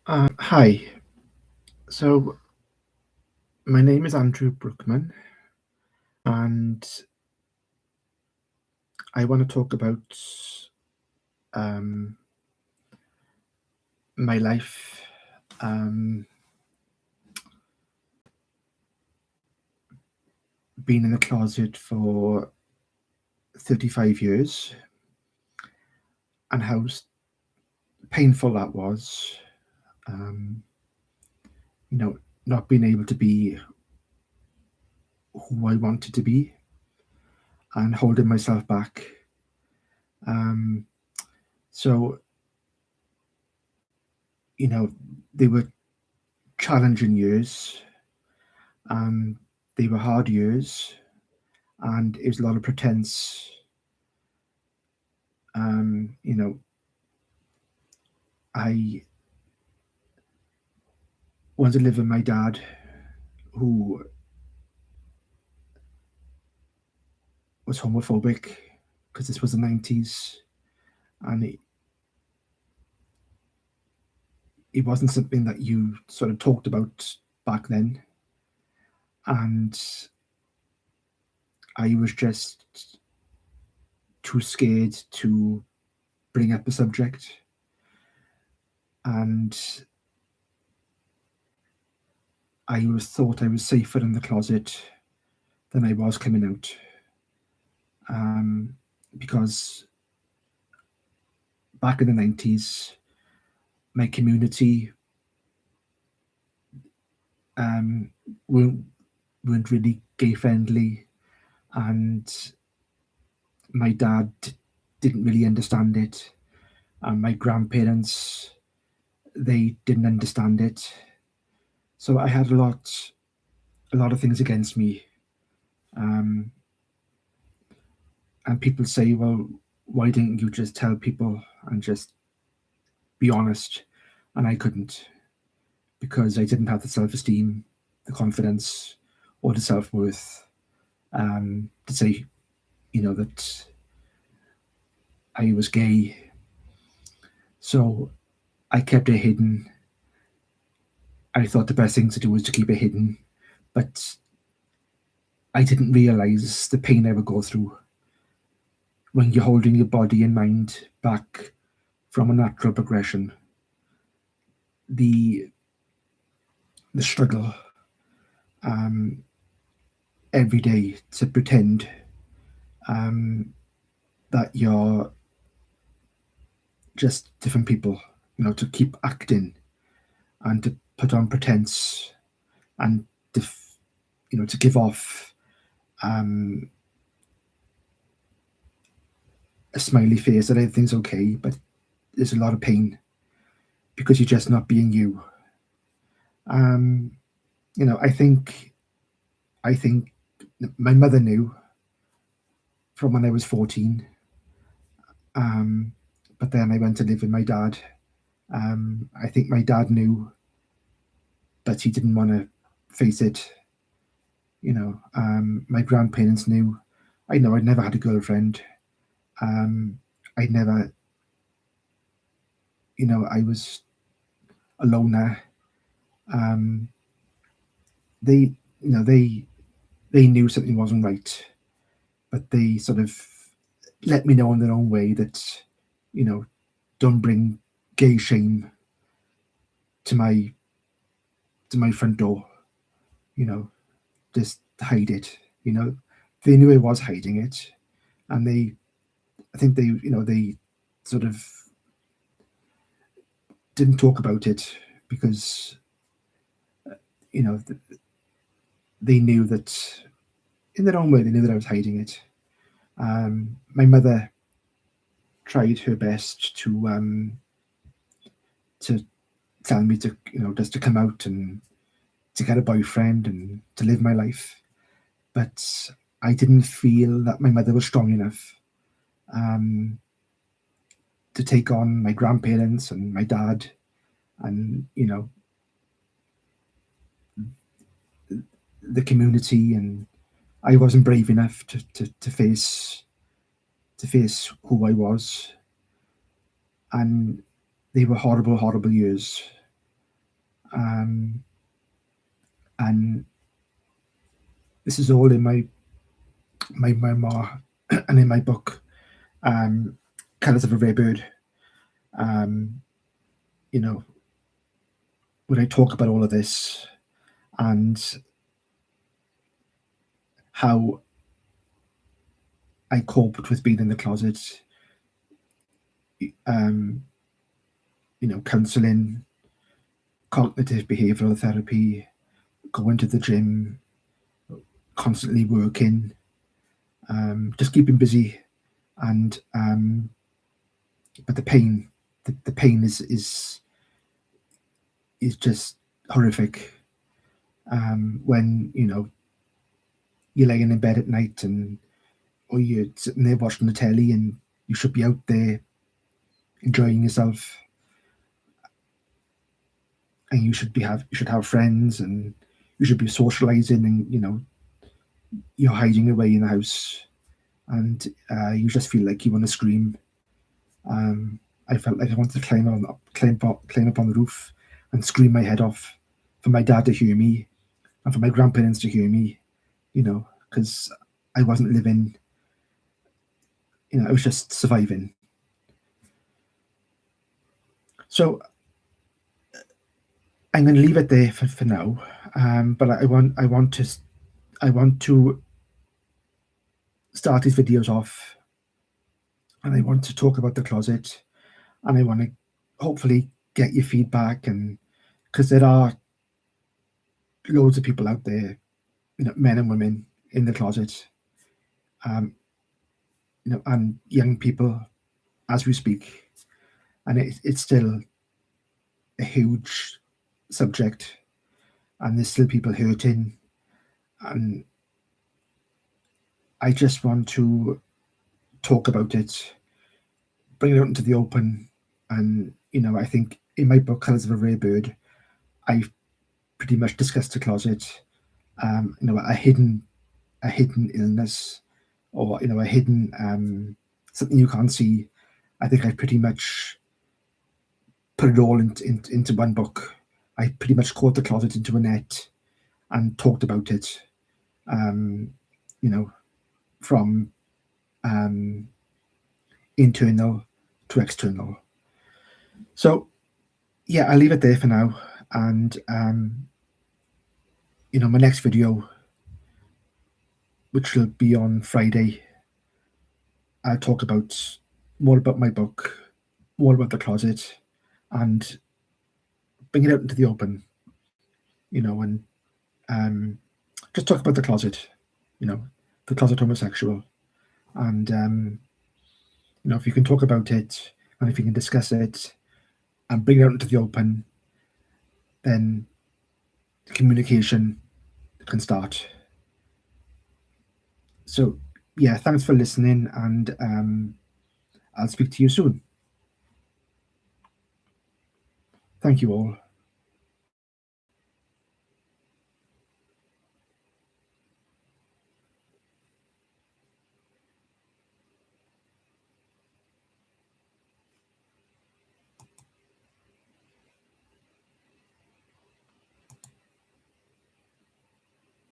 Hi. So my name is Andrew Brookman, and I want to talk about um, my life um, being in the closet for 35 years and how painful that was. Um, you know, not being able to be who I wanted to be and holding myself back. Um, so, you know, they were challenging years and they were hard years and it was a lot of pretense. You know, I wanted to live with my dad, who was homophobic because this was the 90s, and it wasn't something that you sort of talked about back then. And I was just too scared to bring up the subject. And I was thought I was safer in the closet than I was coming out. Because back in the 90s, my community um, weren't, weren't really gay friendly, and my dad didn't really understand it, and my grandparents, they didn't understand it. So I had a lot of things against me. Um, and people say, well, why didn't you just tell people and just be honest? And I couldn't, because I didn't have the self esteem, the confidence, or the self worth to say, that I was gay. So I kept it hidden. I thought the best thing to do was to keep it hidden, but I didn't realize the pain I would go through when you're holding your body and mind back from a natural progression. The the struggle um, every day to pretend um, that you're just different people, to keep acting and to put on pretense and to, to give off um, a smiley face that everything's okay, but there's a lot of pain because you're just not being you. Um, I think my mother knew from when I was 14, um, but then I went to live with my dad. I think my dad knew, but he didn't want to face it. My grandparents knew. I know I'd never had a girlfriend. Um, I never, I was a loner. Um, they, you know, they knew something wasn't right, but they sort of let me know in their own way that, you know, don't bring gay shame to my front door. You know, just hide it. They knew I was hiding it, and I think they sort of didn't talk about it because you know they knew that in their own way they knew that I was hiding it. My mother tried her best to tell me to just to come out and to get a boyfriend and to live my life, but I didn't feel that my mother was strong enough um, to take on my grandparents and my dad, and the community, and I wasn't brave enough to face who I was, and they were horrible, horrible years. And this is all in my memoir and in my book, Colours of a Rare Bird. You know, when I talk about all of this and how I coped with being in the closet, counselling, cognitive behavioural therapy, going to the gym, constantly working, just keeping busy, and but the pain, the pain is just horrific. When you're laying in bed at night or you're sitting there watching the telly and you should be out there enjoying yourself, and you should have friends and you should be socializing, and you're hiding away in the house, and you just feel like you want to scream. I felt like I wanted to climb up on the roof and scream my head off for my dad to hear me and for my grandparents to hear me, because I wasn't living. I was just surviving. So I'm going to leave it there for now. But I want to start these videos off, and I want to talk about the closet, and I want to hopefully get your feedback, and because there are loads of people out there, men and women in the closet, and young people as we speak, and it's still a huge subject, and there's still people hurting, and I just want to talk about it, bring it out into the open, and I think in my book Colours of a Rare Bird, I've pretty much discussed the closet, a hidden illness, or a hidden something you can't see. I think I pretty much put it all into one book. I pretty much caught the closet into a net and talked about it, from internal to external. So yeah, I'll leave it there for now, and my next video, which will be on Friday, I'll talk about more about my book, more about the closet, and bring it out into the open, and just talk about the closet, the closet homosexual, and if you can talk about it and if you can discuss it and bring it out into the open, then communication can start. So yeah, thanks for listening, and I'll speak to you soon. Thank you all.